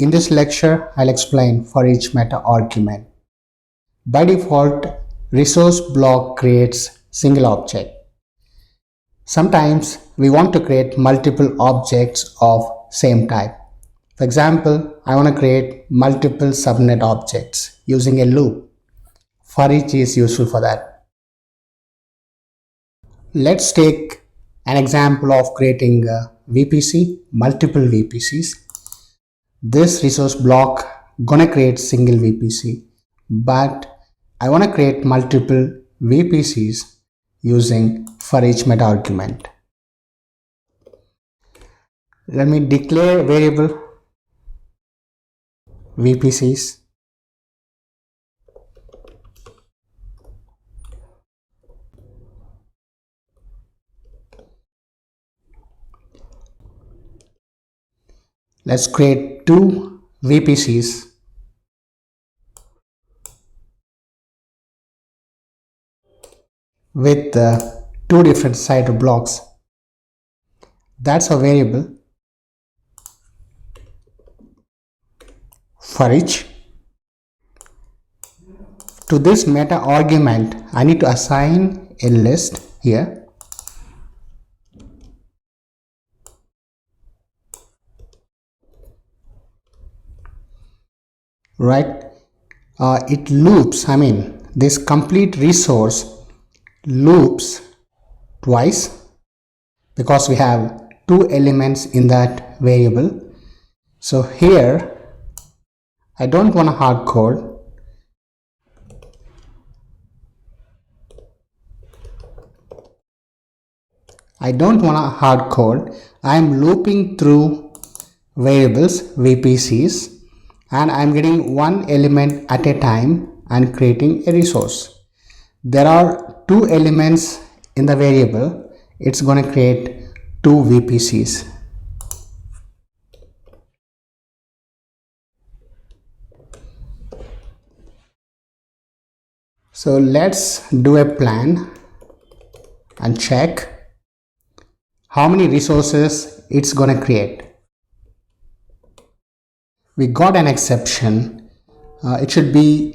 In this lecture, I'll explain for each meta argument. By default, resource block creates single object. Sometimes we want to create multiple objects of same type. For example, I want to create multiple subnet objects using a loop. For each is useful for that. Let's take an example of creating a VPC, multiple VPCs. This resource block gonna create single VPC, but I want to create multiple VPCs using for each meta argument. Let me declare variable VPCs. Let's create two VPCs with two different CIDR blocks. That's a variable for each. To this meta argument, I need to assign a list here. Right? It loops, this complete resource loops twice because we have two elements in that variable. So here I don't want to hard code. I am looping through variables VPCs and I am getting one element at a time and creating a resource. There are two elements in the variable. It's going to create two VPCs. So let's do a plan and check how many resources it's going to create. We got an exception. It should be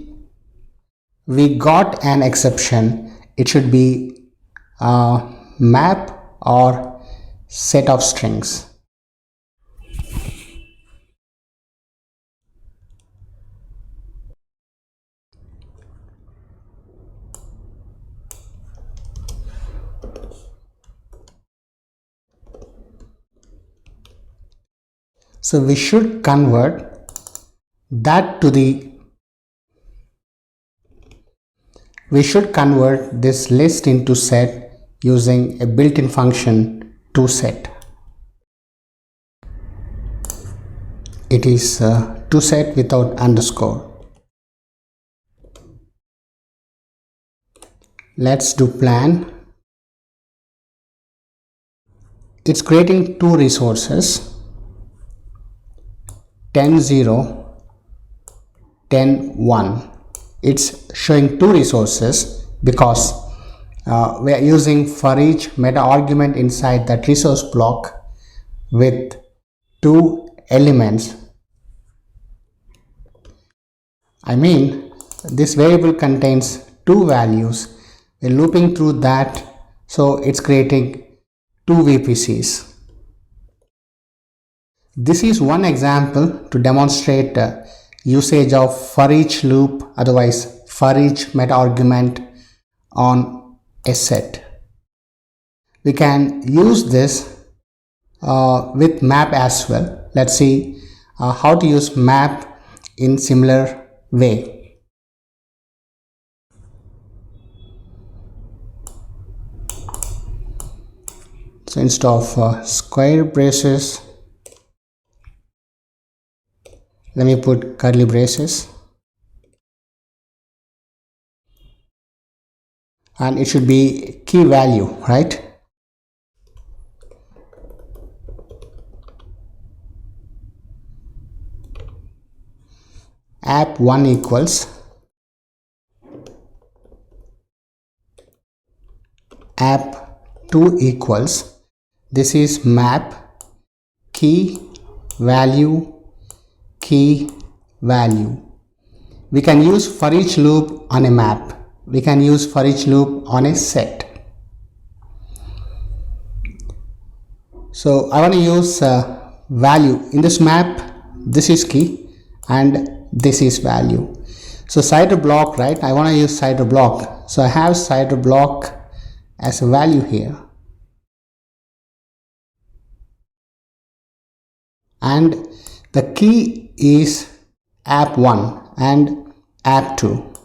map or set of strings. So we should convert this list into set using a built-in function toSet. It is toSet without underscore. Let's do plan. It's creating two resources, 10.0, 10.1. It's showing two resources because we are using for each meta argument inside that resource block with two elements. This variable contains two values. We're looping through that, so it's creating two VPCs. This is one example to demonstrate usage of for each loop, otherwise for each meta argument on a set. We can use this with map as well. Let's see how to use map in similar way. So instead of square braces, let me put curly braces, and it should be key value, right? app1 equals app2 equals, this is map key value key value. We can use for each loop on a map. We can use for each loop on a set. So I want to use value in this map. This is key and this is value. So CIDR block, right? I want to use CIDR block. So I have CIDR block as a value here. And the key is app1 and app2.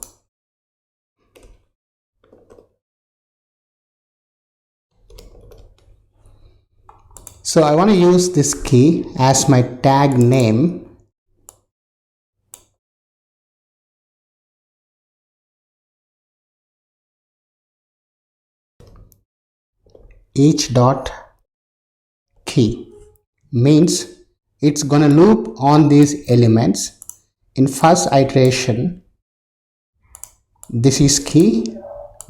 So I want to use this key as my tag name. Each dot key means it's gonna loop on these elements. In first iteration, this is key,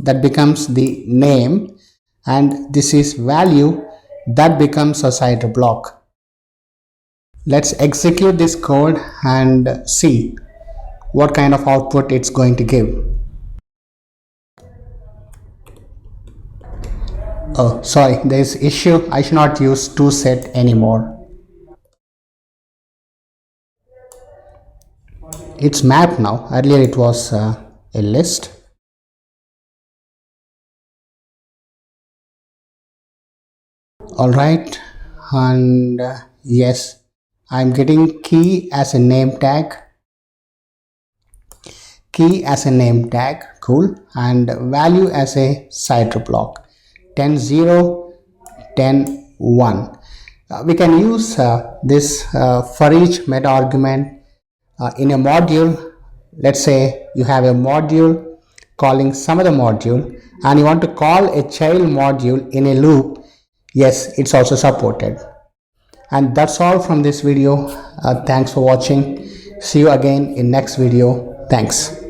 that becomes the name, and this is value, that becomes a CIDR block. Let's execute this code and see what kind of output it's going to give. Oh, sorry, there is issue. I should not use toSet anymore. It's mapped now. Earlier it was a list. Alright, and yes, I'm getting key as a name tag. Key as a name tag, cool, and value as a CIDR block. 10 0, 10 1. We can use this for each meta argument in a module. Let's say you have a module calling some other module and you want to call a child module in a loop. Yes, it's also supported. And that's all from this video. Thanks for watching. See you again in next video. Thanks.